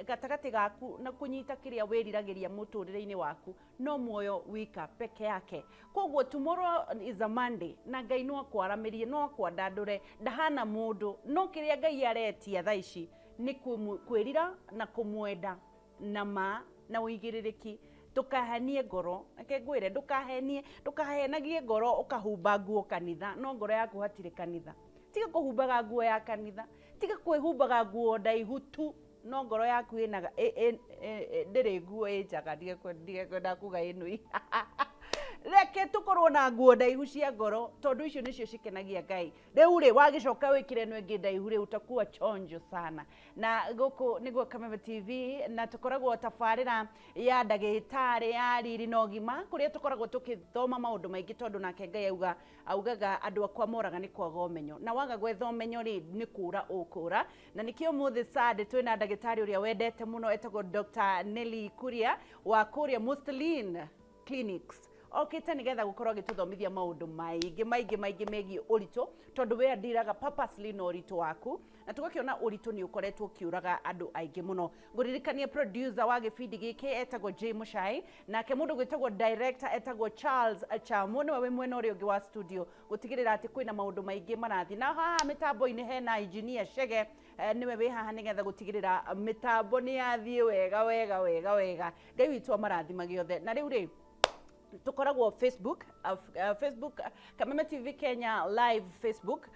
gatagati gaku na kunyita kiria wiriragiria muturire-ini waku no muoyo wika peke yake. Koguo tomorrow is a Monday na Ngai no akwaramirie no akwandandure ndahana mundu no kiria Ngai aretia thaici ni kwirira na kumwenda na uigiririki. Tukahanie ngoro ake ngwire ndukahenagie ngoro ukahumba nguo kanitha no ngoro yaku hatire kanitha. Tiga kuhumbaga nguo ya kanitha, tiga kwihumbaga nguo ndaihu tu no ngoro yaku ina ndiri nguo njaga ndige kwenda kuga inu reke tukorwo na nguo ndaihu cia ngoro tondu icio nicio cikenagia Ngai. Riu ri wagicoka wikire no ingi ndaihu ri utakuwa chonjo sana. Na guku niguo Kameme TV na tukoragwo tabarira ya ndagitari ya riri na ugima kuria tukoragwo tukithoma maundu maingi tondu nake Ngai augaga andu akwa moraga ni kwaga umenyo na waga gwetha umenyo ri ni kura ukura. Na nikio muthi sade twina ndagitari uria wendete muno etagwo Dr. Nelly Kuria wa Kuria Mustelin Clinics. Okite nigetha gukorwo gituthomithia maundu maingi megie uritu tondu we ndiraga purposely no uritu waku na tugakiona uritu ni ukoretwo kiuraga andu aingi muno. Nguririkanie producer wa gibindi giki etagwo J Mushai nake mundu gwitagwo director etagwo Charles Achamu ni we mwena uri ungi wa studio gutigirira ati kwina maundu maingi marathi na haha mitambo-ini hena engineer Shege niwe wi haha nigetha gutigirira mitambo ni yathie wega Ngai witu amarathima giothe. Na riu ri tukoragwo Facebook Kameme TV Kenya live Facebook,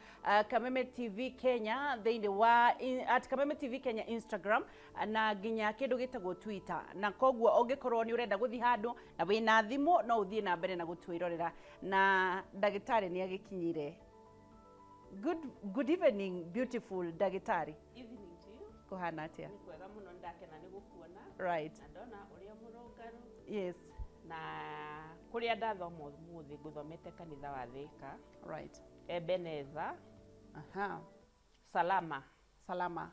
Kameme TV Kenya thini wa at Kameme TV Kenya Instagram na ginya kindu gitagwo Twitter. Na koguo ungikorwo ni urenda guthi handu na wina thimu no uthie na mbere na gutwirorera na ndagitari ni agikinyire. Good evening beautiful ndagitari. Evening to you. Kuhana atia? Ni kwega muno ndakena ni gukuona. Right. Na ndona uria murungaru. Yes. Na kuria ndathoma umuthi nguthomete kanitha wa Thika. Right. Ebeneza. Aha. Salama.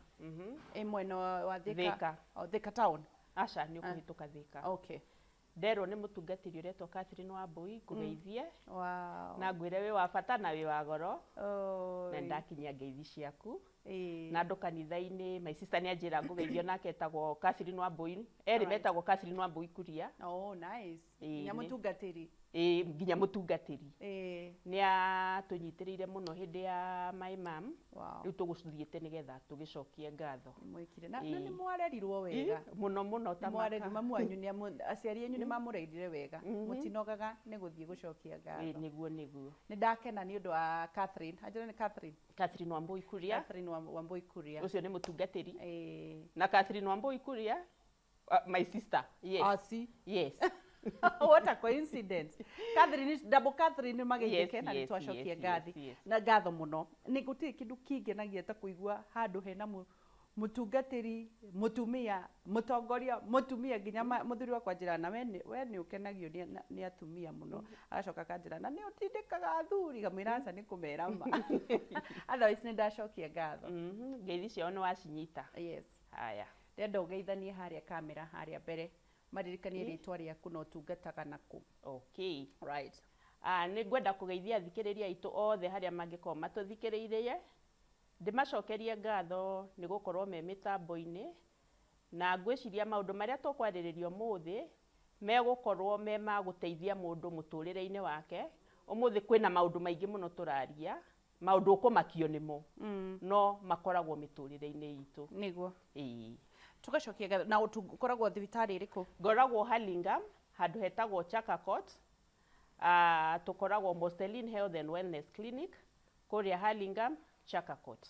Mweno wa Thika. Thika town. Acha ni ukuhituka Thika. Okay. Ndero ni mutungatiri uretwo Catherine Wambui ngugeithie. Wow. Na ngwire wi wa bata na wi wa goro. Oh. Na ndakinyia ngeithi ciaku. Na andu kanitha-ini my sister ni anjira ngugeithio nake etagwo Catherine Wambui. Eri metagwo Catherine Wambui Kuria. Oh nice. Nginya mutungatiri. Nginya mutungatiri. Ni atunyitiriire muno hindi ya my mom. Wow. Riu tuguthiete nigetha tugicokie ngatho. Mwikire na ni mwarerirwo wega. Muno ta mwareri mamu anyu ni aciari anyu ni mamureirire wega. Mutinogaga ni guthie gucokia ngatho. Niguo. Ni ndakena ni undu wa Catherine. Ajira ni Catherine Wambui Kuria. Catherine Wambui Kuria. Ucio ni mutungatiri. Na Catherine Wambui Kuria my sister. Yes. Yes. What a coincidence. Catherine magithike na nitwacokie ngathi na ngatho muno. Ni gutiri kindu kingenagia ta kuigua handu hena mutungatiri mutumia mutongoria mutumia nginya muthuri wa kwanjira na we ni ukenagio ni atumia muno. Agacoka kanjira na ni utindikaga athuri kamwira aca ni kumera ma. Otherwise ni ndacokia ngatho. Ngeithi cio ni wacinyita. Yes. Haya. Ndenda ugeithanie haria kamera haria mbere. Maririkanie ritwa riaku no tungataga naku. Okay. Right. Ni ngwenda kugeithia thikiriria itu othe haria mangikorwo matuthikiriirie. Ndimacokerie ngatho ni gukorwo me mitambo-ini na ngwiciria maundu maria tukwaririo muthi megukorwo me ma guteithia mundu muturire-ini wake. Umuthi kwina maundu maingi muno turaria, maundu ukumakio nimo no makoragwo miturire-ini itu. Niguo. Tugacokia ngatho na ukoragwo thibitari iriku? Ngoragwo Hurlingham handu hetagwo Chakakot. Tukoragwo Mustelin Health and Wellness Clinic kuria Hurlingham Chakakot.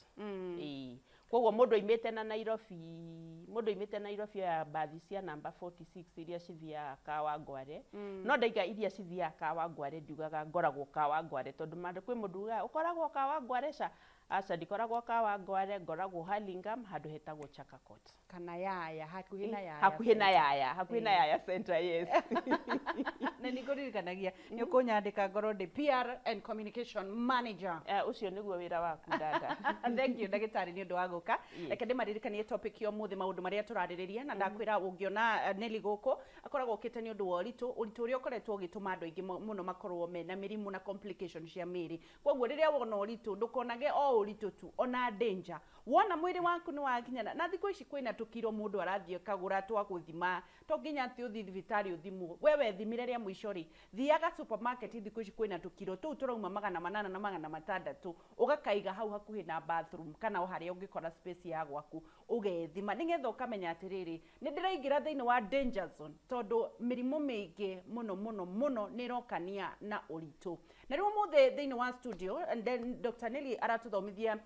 Koguo mundu imite na Nairobi ya bathi cia number 46 iria cithia Kawangware. No ndaiga iria cithia Kawangware ndiugaga ngoragwo Kawangware tondu mandu kwi mundu ukoragwo Kawangware ca aca ndikoragwo Kawangware ngoragwo Hurlingham handu hetagwo Chakakot. Kana yaya hakuhi na yaya. Hakuhi na yaya center. Yes. Na niguririkanagia ni ukunyandika ngoro ndi PR and Communication Manager. Ucio niguo wira waku dada. Thank you ndagitari ni undu wa guka. Reke ndimaririkanie topic yo muthi maundu maria turaririria na ndakwira ungiona Nelly guku akoragwo ukite ni undu wa uritu uria ukoretwo ugituma andu aingi muno makorwo mena mirimu na complications cia miri. Koguo riria wona uritu ndukonage ũritũ tu ona danger wona mwĩrĩ waku nĩ wakinyana na thikũ ici kwĩna tũkiro mũndũ arathiĩ kagũra twa gũthima to nginya atĩ ũthiĩ thibitarĩ ũthimwo we wethimire rĩa mũico rĩ thiaga supermarket thikũ ici kwĩna tũkiro tũu tũrauma 800 na 600 ũgakaiga hau hakuhĩ na bathroom kana o harĩa ũngĩkora space ya gwaku ũgethima nĩgetha ũkamenya atĩrĩrĩ nĩ ndĩraingĩra thĩinĩ wa danger zone tondũ mĩrimũ mĩingĩ mũno nĩ ĩrokania na ũritũ na rĩu mũthĩ thĩinĩ wa studio and then Dr. Nelly aratũthomithia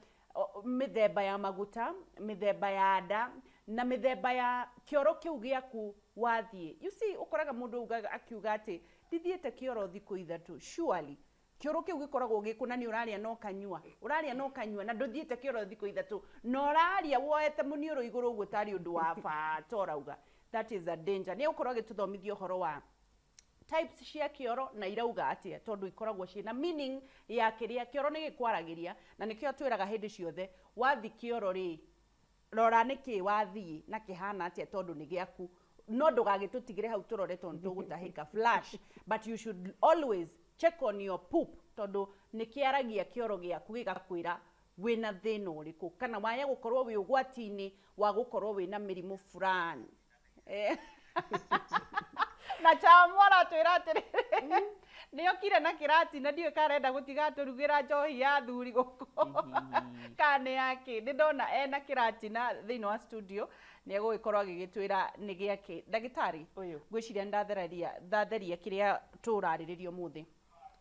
mĩthemba ya maguta mĩthemba ya nda na mĩthemba ya kĩoro kĩu gĩaku wathiĩ you see ũkoraga mũndũ akiuga atĩ ndithiĩte kĩoro thikũ ithatũ surely kĩoro kĩu gĩkoragwo gĩkũ na nĩ ũrarĩa no kanyua na ndũthiĩte kĩoro thikũ ithatũ na ũrarĩa woete mũniũrũ igũrũ ũguo tarĩ ũndũ wa bata ũrauga that is a danger nĩ ũkorwo gĩtũthomithia ũhoro wa types cia kĩoro na irauga atĩa tondũ ikoragwo ciĩna meaning ya kĩrĩa kĩoro nĩ gĩkwaragĩria na nĩkĩo twĩraga hĩndĩ ciothe wathi kĩoro rĩ rora nĩkĩ wathiĩ na kĩhana atĩa tondũ nĩ gĩaku no ndũgagĩtũtigĩre hau tũrore tondũ tũgũtahĩka flash but you should always check on your poop tondũ nĩ kĩaragia kĩoro gĩaku gĩgakwĩra wĩna thĩna ũrĩkũ kana waya gũkorwo wĩ ũgwati-inĩ wa gũkorwo wĩna mĩrimũ fulani na chamora twĩra atĩrĩrĩ nĩokire na kĩrati na ndiũĩ karenda gũtiga tũrugĩra njohi ya thuri gũkũ kana yake nĩ ndona ena kĩrati na thĩinĩ wa studio nĩ egũgĩkorwo agĩgĩtwĩra nĩ gĩake ndagĩtarĩ ũyũ ngwĩciria ndatheria kĩrĩa tũrarĩrĩrio mũthĩ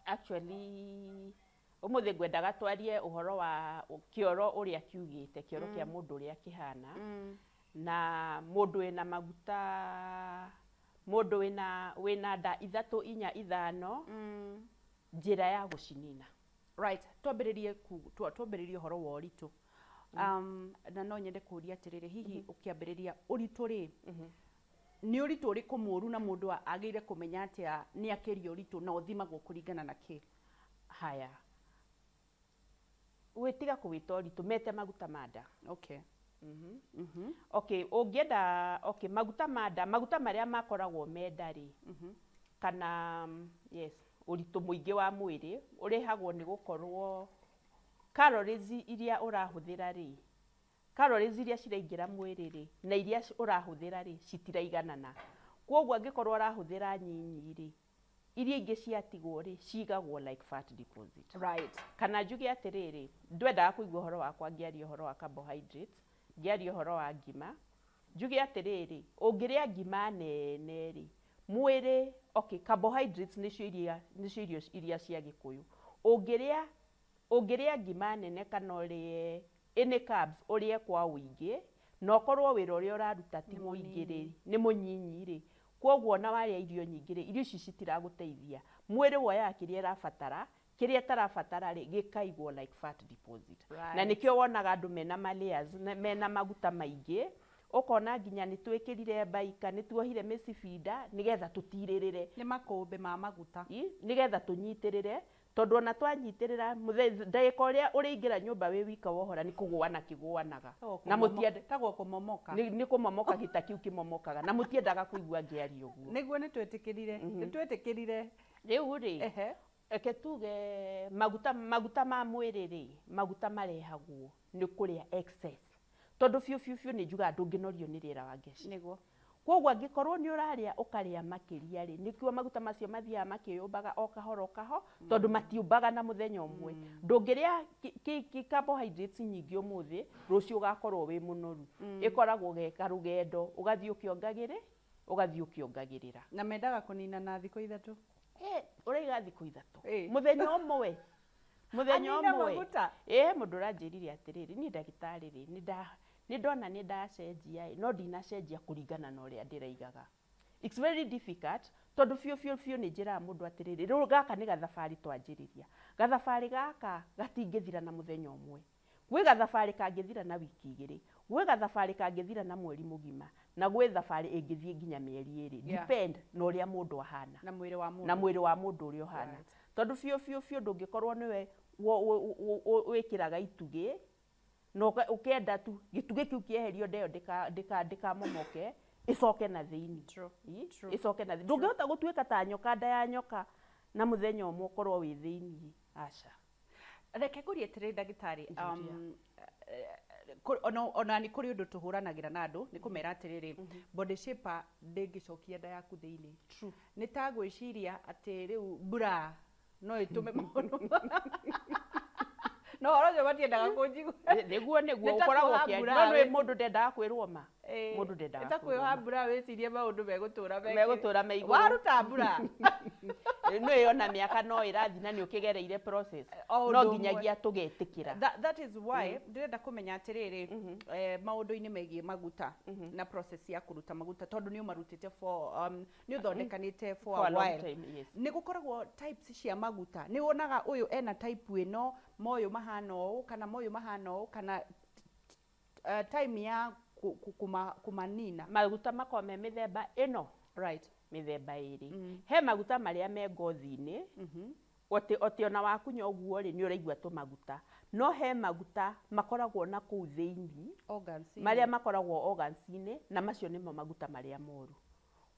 actually ũmũthĩ ngwendaga twarie ũhoro wa kĩoro ũrĩa kiugĩte kĩoro kĩa mũndũ ũrĩa kĩhana na mũndũ wĩna maguta mũndũ wĩna nda 3, 4, 5 njĩra ya gũcinina right twambĩrĩrie ũhoro wa ũritũ na no nyende kũria atĩrĩrĩ hihi ũkĩambĩrĩria ũritũ rĩ nĩ ũritũ ũrĩkũ mũru na mũndũ agĩrĩire kũmenya atĩa nĩ akĩria ũritũ na ũthimagwo kũringana na kĩ haya gwĩtiga kũwĩta ũritũ mete maguta ma nda okay okay ũngĩenda okay maguta ma nda maguta marĩa makoragwo menda rĩ kana yes ũritũ mũingĩ wa mwĩrĩ ũrehagwo nĩ gũkorwo calories iria ũrahũthĩra rĩ calories iria ciraingĩra mwĩrĩ rĩ na iria ũrahũthĩra rĩ citiraiganana kwoguo angĩkorwo ũrahũthĩra nyinyi rĩ iria ingĩ ciatigwo rĩ cigagwo like fat deposit right kana njuge atĩrĩrĩ ndwendaga kũigua ũhoro wakwa ngĩaria ũhoro wa carbohydrates ngĩaria ũhoro wa ngima njuge atĩrĩrĩ ũngĩrĩa ngima nene rĩ mwĩrĩ okay carbohydrates nĩcio irio iria cia gĩkũyũ ũngĩrĩa ngima nene kana ũrĩe any carbs ũrĩe kwa ũingĩ na ũkorwo wĩra ũrĩa ũraruta ti mũingĩ rĩ nĩ mũnyinyi rĩ kwoguo na warĩa irio nyingĩ rĩ irio ici citiragũteithia mwĩrĩ woyaga kĩrĩa ũrabatara kĩrĩa ũtarabatara rĩ gĩkaigwo like fat deposit na nĩkĩo wonaga andũ mena layers mena maguta maingĩ ũkona nginya nĩ twĩkĩrire baika nĩ tuohire mĩcibinda nĩgetha tũtirĩrĩre nĩ makũmbĩ ma maguta nĩgetha tũnyitĩrĩre tondũ ona twanyitĩrĩra ndagĩka ũrĩa ũrĩingĩra nyũmba wĩ wika wohora nĩ kũgũana kĩgũanaga na mũtiendagwo kũmomoka nĩ kũmomoka gĩta kĩu kĩmomokaga na mũtiendaga kũigua ngĩaria ũguo nĩguo nĩ twĩtĩkĩrire rĩu rĩ eke tuge maguta ma mwĩrĩ rĩ maguta marehagwo nĩ kũrĩa excess tondũ biũ nĩ njuga ndũngĩnorio nĩ rĩera wa ngeci nĩguo kwoguo angĩkorwo nĩ ũrarĩa ũkarĩa makĩria rĩ nĩkuo maguta macio mathiaga makĩyũmbaga o kahoro tondũ matiũmbaga na mũthenya ũmwe ndũngĩrĩa carbohydrates nyingĩ ũmũthĩ rũciũ ũgakorwo wĩ mũnoru ĩkoragwo geka rũgendo ũgathiĩ ũkĩongagĩrĩra na mendaga kũnina na thikũ 3 ũraiga thikũ 3 mũthenya ũmwe mũndũ ũranjĩrire atĩrĩrĩ niĩ ndagĩtarĩ rĩ nĩ ndona nĩ ndacenjia no ndinacenjia kũringana na ũrĩa ndĩraigaga it's very difficult tondũ biũ nĩ njĩraga mũndũ atĩrĩrĩ rĩu gaka nĩ gathabarĩ twanjĩrĩria gathabarĩ gaka gatingĩthira na mũthenya ũmwe gwĩ gathabarĩ kangĩthira na wiki 2 gwĩ gathabarĩ kangĩthira na mweri mũgima na gwĩ thabarĩ ĩngĩthiĩ nginya mĩeri 2 depend na ũrĩa mũndũ ahana na mwĩrĩ wa mũndũ ũrĩa ũhana tondũ biũ ndũngĩkorwo nĩwe wĩkĩraga itugĩ no ũkenda tu gĩtugĩ kĩu kĩeherio ndeyo ndĩkamomoke ĩcoke na thĩinĩ ĩcoke na thĩinĩ ndũngĩhota gũtuĩka ta nyoka nda ya nyoka na mũthenya ũmwe ũkorwo wĩ thĩinĩ aca reke kurie tere ndagitari Njũria. ona ni kuri undu tuhuranagira na andu ni kumera atiriri body shaper ndingicokia nda yaku thiini ni ta gwiciria ati riu mbura no itume maundu no orojo batiendaga kunjigua niguo ukoragwo kiaria no ni mundu ndendaga kwirwo ma mundu ndendaga ta kwĩha mbura wicirie maundu megutura me iguru waruta mbura no yona miaka no irathi na ni ukigereire process no nginyagia tugetikira that is why ndirenda kumenya atiriri maundu-ini megie maguta na process ya kuruta maguta tondu ni umarutite for ni uthondekanite for a while ni gukoragwo types cia maguta ni wonaga uyu ena type ino moyo mahana ũũ kana moyo mahana ũũ kana time ya kumanina maguta makwa me mithemba ino right mithemba iri he maguta maria me ngothi-ini oti ona wakunya uguo ri ni uraigua tu maguta no he maguta makoragwo na kuu thiini organs maria makoragwo organs-ini na macio nimo maguta maria moru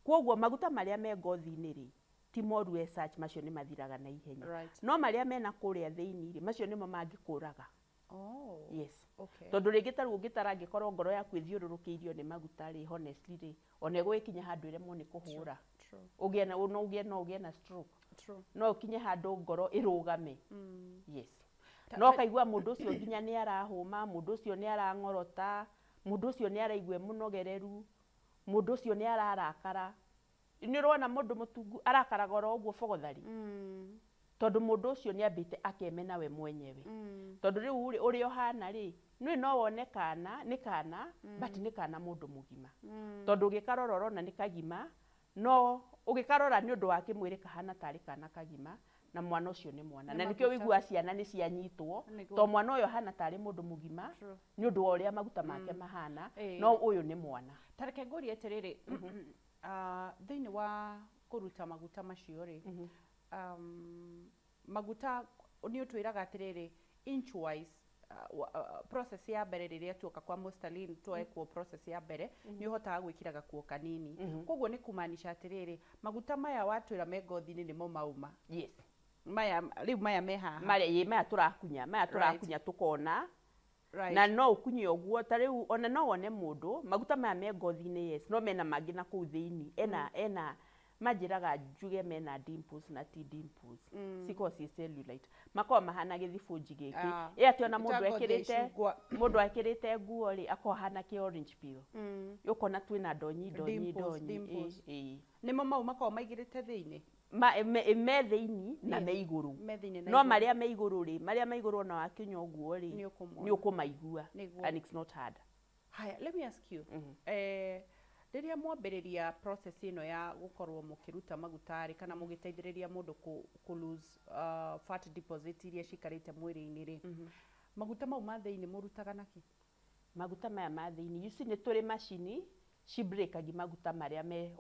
kwoguo maguta maria me ngothi-ini ri ti moru research macio ni mathiraga na ihenya no maria mena kuria thiini ri macio nimo mangikuraga yes okay tondu ringi taru ngitara ngikorwo ngoro yaku ithiururukiirio ni maguta ri honestly ri ona igwikinya handu iremwo ni kuhura ugie na stroke no ukinye handu ngoro irugame yes no kaigua mundu ucio nginya ni arahuma mundu ucio ni arangorota mundu ucio ni araigwe munogereru mundu ucio ni ararakara ni urona mundu mutungu arakaraga oro uguo fogothari tondu mundu ucio ni ambite akemena we mwenyewe tondu riu uri ohana ri no wone kana ni kana but ni kana mundu mugima tondu gikarora orona ni kagima no ugikarora ni undu wa kimwiri kahana tari kana kagima na mwana ucio ni mwana na nikio wigua ciana ni cianyitwo to mwana uyo hana tari mundu mugima ni undu wa uria maguta make mahana no uyu ni mwana tareke ngori eterere thiini wa kuruta maguta macio ri maguta ni utwiraga atiriri inch wise process ya mbere riria tuoka kwa Mostaline tuekwo process ya mbere ni uhotaga gwikiraga kuo kanini koguo ni kumaanisha atiriri maguta maya watwira me ngothi-ini nimo mauma yes maya me haha maya turakunya tukona na no ukunye oguo tariu ona no wone mundu maguta maya me ngothi-ini yes no mena mangi na kuu thiini ena majiraga njuge mena dimples na ti dimples siko si cellulite mako mahana githibunji giki ati ona mundu akirite nguo ri akohana ki orange peel yukona twina ndonyi nimo mau mako maigirite thiini me thiini na me iguru no maria me iguru ri maria me iguru na wakinya nguo ri ni ukumaigua and it's not hard haya let me ask you riria mwambiriria process ino ya gukorwo mukiruta magutari kana mugiteithiriria mundu ku lose fat deposit iria cikarite mwiri-ini ri maguta mau ma thiini murutaga naki maguta maya ma thiini yusi ni turi machine cibrikagi maguta maria me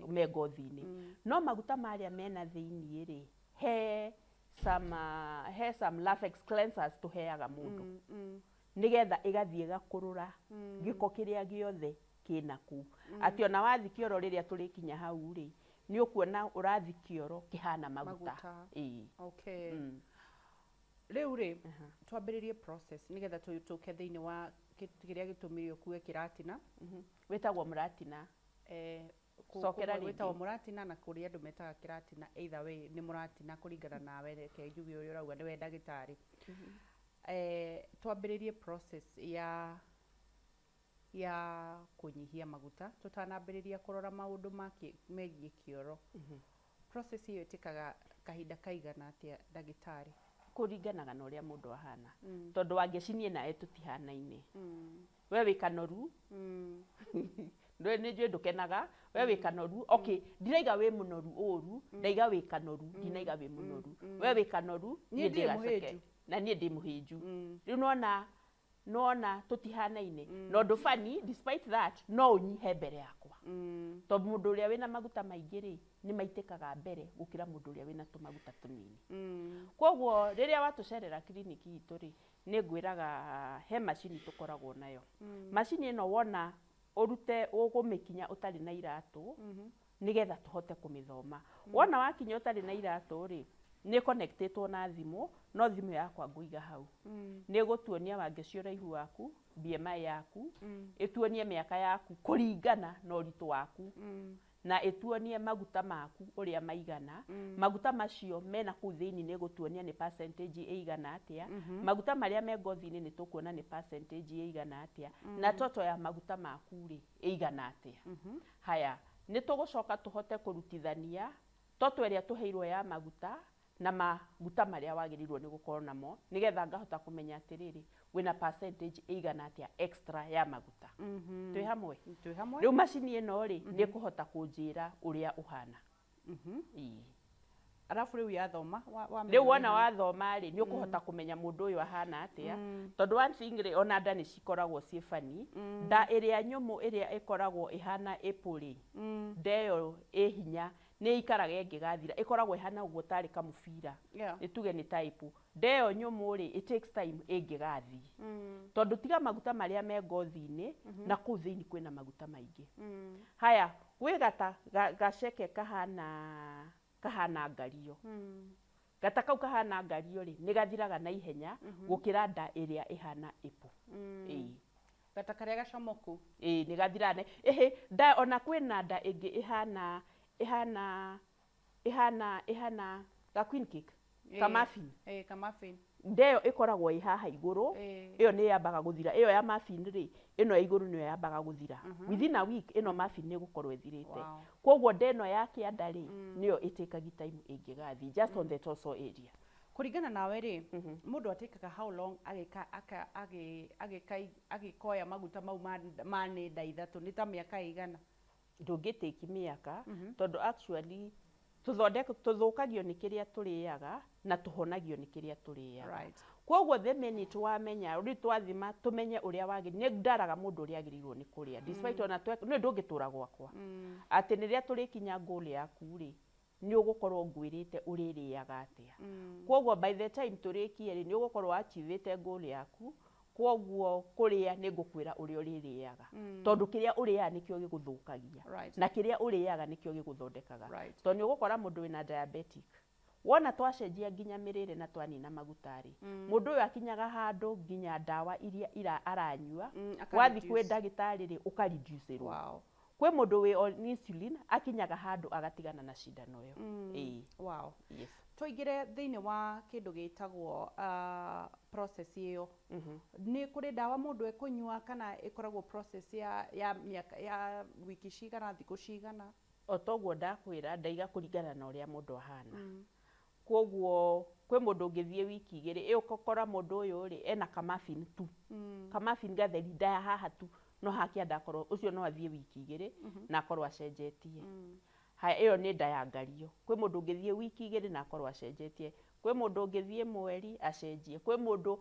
me ngothi-ini no maguta maria mena thiini ri he some latex cleansers tuheaga mundu nigetha igathie gakurura giko kiria giothe kina ku ati ona wathi kioro riria turikinya hau ri ni ukuona urathi kioro kihana maguta okay riu ri twambiririe process nigetha tuke thiini wa kiria gitumirio kuwe kiratina wetagwo muratina sokera wetagwo muratina na kuria andu metaga kiratina either way ni muratina kuringana nawe reke njuge uyu urauga ni we ndagitari twambiririe process ya kunyihia maguta tutanambiriria kurora maundu megie kioro process hiyo itikaga kahinda kaigana atia ndagitari kuringanaga na uria mundu ahana tondu wangecinie nae tutihanaine we wi kanoru ndo ni njui ndukenaga we wi kanoru okay ndiraiga wi munoru uru ndaiga wi kanoru ndinaiga wi munoru we wi kanoru ni ndigaceke na ni ndi muhinju riu nona tutihanaine no ndu fani despite that no unyihe mbere yakwa tondu mundu uria wina maguta maingi ri ni maitikaga mbere gukira mundu uria wina tumaguta tunini kwoguo riria watucerera kliniki itu ri ni ngwiraga he machine tukoragwo nayo machine ino wona urute ugumikinya utari na iratu nigetha tuhote kumithoma wona wakinya utari na iratu ri nä connectĩtwo na thimũ no thimũ yakwa ngũiga hau nä gũtuonia wangĩci ũraihu waku BMI yaku ĩtuonie mĩaka yaku kũringana na ũritũ waku na ĩtuonie maguta maku ũrĩa maigana maguta macio mena kũu thĩinĩ nĩ gũtuonia nĩ percentage ĩigana atĩa maguta marĩa me ngothi-inĩ nĩ tũkuona nĩ percentage ĩigana atĩa na toto ya maguta maku rĩ ĩigana atĩa haya nĩ tũgũcoka tũhote kũrutithania toto ĩrĩa tũheirwo ya maguta na maguta marĩa wagĩrĩirwo nĩ gũkorwo namo nĩgetha ngahota kũmenya atĩrĩrĩ wĩna percentage ĩigana atĩa extra ya maguta twĩ hamwe rĩu macini ĩno rĩ nĩ kũhota kũnjĩra ũrĩa ũhana arabu rĩu yathoma rĩu wona wathoma rĩ nĩ ũkũhota kũmenya mũndũ ũyũ ahana atĩa tondũ one thing rĩ ona nda nĩ cikoragwo ciĩ funny nda ĩrĩa nyũmũ ĩrĩa ĩkoragwo ĩhana apple rĩ nda ĩyo ĩ hinya nĩ ikaraga ĩngĩgathira ĩkoragwo ĩhana ũguo tarĩ kamũbira nĩ tuge nĩ type nda ĩyo nyũmũ rĩ it takes time ĩngĩgathi tondũ tiga maguta marĩa me ngothi-inĩ na kũu thĩinĩ kwĩna maguta maingĩ haya gwĩ gata gaceke kahana ngario gata kau kahana ngario rĩ nĩ gathiraga na ihenya gũkĩra nda ĩrĩa ĩhana apple gata karĩa gacomoku nĩ gathiraga nda ona kwĩna nda ĩngĩ ĩhana ga queen cake kamafin nda ĩyo ĩkoragwo ĩ haha igũrũ ĩyo nĩ yambaga gũthira ĩyo ya muffin rĩ ĩno ya igũrũ nĩyo yambaga gũthira within a week ĩno muffin nĩ gũkorwo ĩthirĩte kwoguo nda ĩno ya kĩanda rĩ nĩyo ĩtĩkaga time ĩngĩgathi just on the torso area kũringana nawe rĩ mũndũ atĩkaga how long agĩkoya maguta mau ma nenda ithatũ nĩ ta mĩaka ĩigana ndũngĩtĩki mĩaka tondũ actually tũthũkagio nĩ kĩrĩa tũrĩaga na tũhonagio nĩ kĩrĩa tũrĩaga kwoguo the minute wamenya rĩu twathima tũmenye ũrĩa wagĩrĩirwo nĩ ndaraga mũndũ ũrĩa agĩrĩirwo nĩ kũrĩa despite ona nĩ ndũngĩtũra gwakwa atĩ rĩrĩa tũrĩkinya goal yaku rĩ nĩ ũgũkorwo ngwĩrĩte ũrĩrĩaga atĩa kwoguo by the time tũrĩkie rĩ nĩ ũgũkorwo achievĩte goal yaku kwoguo kũrĩa nĩ ngũkwĩra ũrĩa ũrĩrĩaga tondũ kĩrĩa ũrĩaga nĩkĩo gĩgũthũkagia na kĩrĩa ũrĩaga nĩkĩo gĩgũthondekaga tondũ nĩ ũgũkora mũndũ wĩna diabetic wona twacenjia nginya mĩrĩre na twanina maguta rĩ mũndũ ũyũ akinyaga handũ nginya ndawa iria aranyua wathi kwĩ ndagĩtarĩ rĩ ũkareducerwo kwĩ mũndũ wĩ on insulin akinyaga handũ agatigana na cindano ĩyo yes tũingĩre thĩinĩ wa kĩndũ gĩtagwo process ĩyo nĩ kũrĩ ndawa mũndũ ekũnyua kana ĩkoragwo process ya wiki cigana thikũ cigana o toguo ndakwĩra ndaiga kũringana na ũrĩa mũndũ ahana kwoguo kwĩ mũndũ ũngĩthiĩ wiki igĩrĩ ũgakora mũndũ ũyũ rĩ ena kamafin tu kamafin gatheri ndaya haha tu no hakĩanda akorwo ũcio no athiĩ wiki igĩrĩ na akorwo acenjetie ĩyo nĩ nda ya ngario kwĩ mũndũ ũngĩthiĩ wiki igĩrĩ na akorwo acenjetie kwĩ mũndũ ũngĩthiĩ mweri acenjie kwĩ mũndũ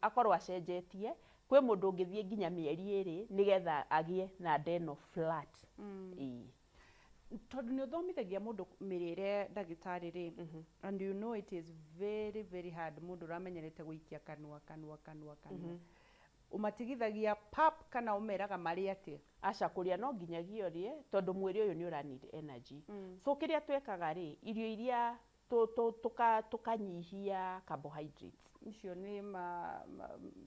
akorwo acenjetie kwĩ mũndũ ũngĩthiĩ nginya mĩeri ĩrĩ nĩgetha agĩe na nda ĩno flat tondũ nĩ ũthomithagia mũndũ mĩrĩre ndagĩtarĩ rĩ and you know it is very very hard mũndũ ũramenyerete gũikia kanua ũmatigithagia pap kana ũmeraga marĩ atĩa aca kũrĩa no nginyagia ũrĩe tondũ mwĩrĩ ũyũ nĩ ũranid energy so kĩrĩa twekaga rĩ irio iria tũkanyihia carbohydrates icio nĩ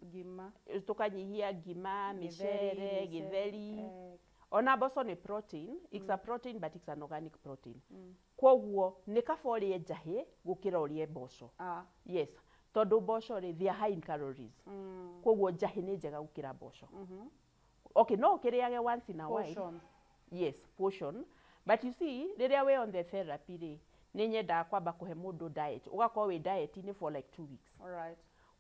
ngima tũkanyihia ngima mĩcere gĩtheri ona mboco nĩ protein it's a protein but it's an organic protein kwoguo nĩ kaba ũrĩe njahĩ gũkĩra ũrĩe mboco yes tondũ mboco rĩ they are high in calories kwoguo njahĩ nĩ njega gũkĩra mboco no ũkĩrĩage once in a while yes portion but you see rĩrĩa wĩ on the therapy rĩ nĩ nyendaga kwamba kũhe mũndũ diet ũgakorwo wĩ diet-inĩ for like 2 weeks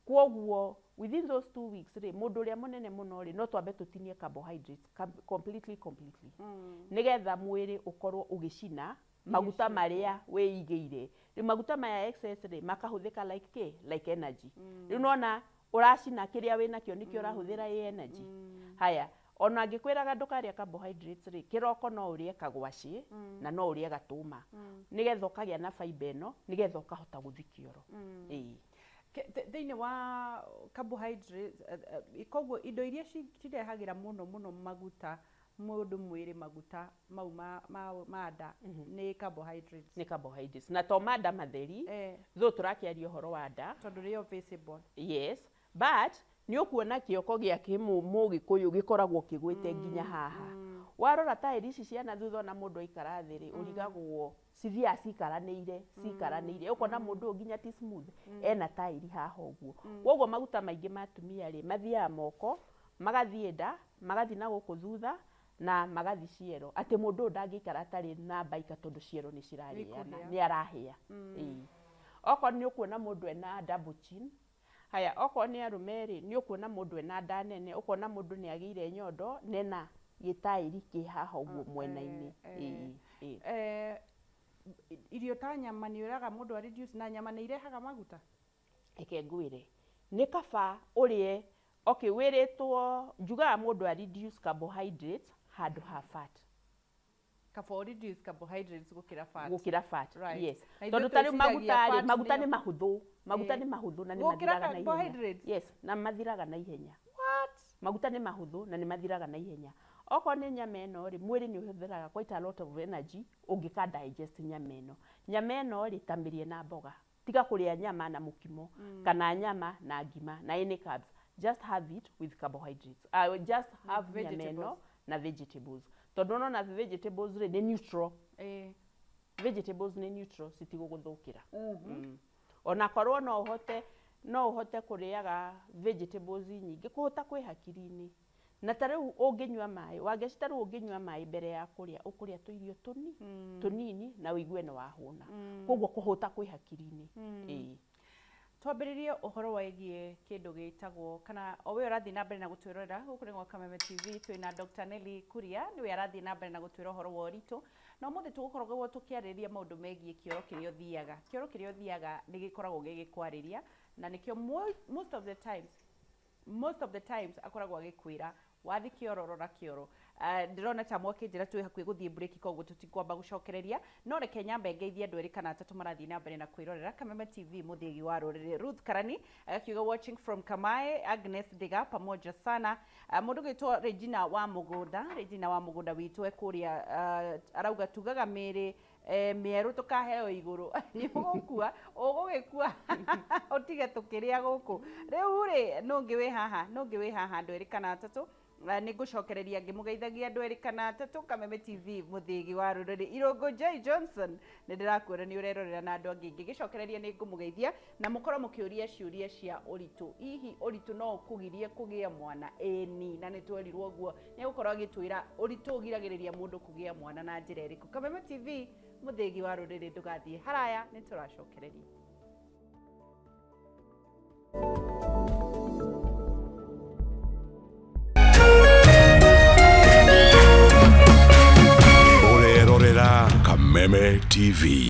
kwoguo within those 2 weeks rĩ mũndũ ũrĩa mũnene mũno rĩ no twambe tũtinie carbohydrates completely nĩgetha mwĩrĩ ũkorwo ũgĩcina maguta marĩa wĩigĩire rĩ maguta maya excess rĩ makahũthĩka like energy rĩu nona ũracina kĩrĩa wĩnakĩo nĩkĩo ũrahũthĩra energy haya ona angĩkwĩraga ndũkarĩa carbohydrates rĩ kĩroko no ũrĩe kagwacĩ na no ũrĩe gatũma nĩgetha ũkagĩa na fiber ĩno nĩgetha ũkahota gũthi kĩoro thĩinĩ wa carbohydrates koguo indo iria cirehagĩra mũno maguta mundu mwiri maguta mau ma nda ni carbohydrates. Ni carbohydrates. Na to manda matheri, though turakiaria uhoro wa nda. Tondu rio visible. Yes, but ni ukuona kioko giake Mugikuyu gikoragwo kigwite nginya haha. Warora tairi ici ciana thutha na mundu aikara thiri urigagwo cithia cikaranĩire ukona mundu nginya ti smooth ena tairi haha ũguo. Koguo maguta maingĩ ma atumia rĩ mathiaga moko magathie nda magathi na gũkũ thutha na magathi ciero ati mundu ndangĩikara atarĩ na baika tondu ciero ni cirarĩana ni arahĩa. Oko ni ukuona mundu ena double chin. Haya, oko ni arume rĩ ni ukuona mundu ena nda nene, ukona mundu ni agĩire nyondo nena gĩtairi kĩ haha ũguo mwena-inĩ. Irio ta nyama ni uraga mundu a reduce na nyama ni irehaga maguta. Eke ngwire ni kaba urie wiritwo njugaga mundu a reduce carbohydrates handu ha fat. Kaba reduce carbohydrates gukira fat. Right. Yes. Tondu tari maguta ni mahuthu. Maguta ni mahuthu na ni mathiraga na ihenya. Yes, na mathiraga na ihenya. What? Maguta ni mahuthu na ni mathiraga na ihenya. Oko ni nyama eno ri mwiri ni uhuthiraga quite a lot of energy ungika digest nyama eno. Nyama eno ri tamirie na mboga. Tiga kuria nyama na mukimo kana nyama na ngima na any carbs. Just have it with carbohydrates. Just have nyama eno na vegetables. Tondu no na vegetables ri ni neutral. Vegetables ni neutral citigũgũthũkĩra. Ona korwo no uhote kuriaga vegetables nyingi kuhota kwi hakiri-ini. Na tariu unginywa mai wangeci tariu unginywa mai mbere ya kuria ukuria tuirio tunini na uigue ni wahuna. Koguo kuhota kwi hakiri-ini. Twambiririe uhoro waigie kindu gitagwo kana owe urathi na mbere na gutwirora guku ni gwa Kameme TV twina Dr. Nelly Kuria niwe arathi na mbere na gutwira uhoro wa uritu na umuthi tugukoragwo tukiariria maundu megie kioro kiria uthiaga ni gikoragwo gigikwariria na nikio most of the times akoragwo agikwira wathi kioro rora kioro. Ndirona ta mwake njira twi hakuhi guthie break koguo tutikwamba gucokereria no reke nyambe ngeithie andu eri kana atatu marathi na mbere na kwirorera Kameme TV muthigi wa ruriri. Ruth Karani akiuga watching from Kamae, Agnes Diga pamoja sana. Mundu gitwa Regina wa Mugunda witu ekuria arauga tugaga miri mieru tukaheo iguru ni gukua ugugikua utige tukiria guku riu ri nungi wi haha andu eri kana atatu ni ngucokereria ngimugeithagia andu eri kana atatu Kameme TV muthigi wa ruriri. Irungu J Johnson ni ndirakwira ni urerorera na andu angi ngicokereria ni ngumugeithia na mukorwo mukiuria ciuria cia uritu. Hihi uritu no ukugirie kugia mwana eni na ni twerirwo guo ni gukorwo agitwira uritu ugiragiriria mundu kugia mwana na njira iriku. Kameme TV muthigi wa ruriri ndugathie haraya ni turacokereria. Kameme TV.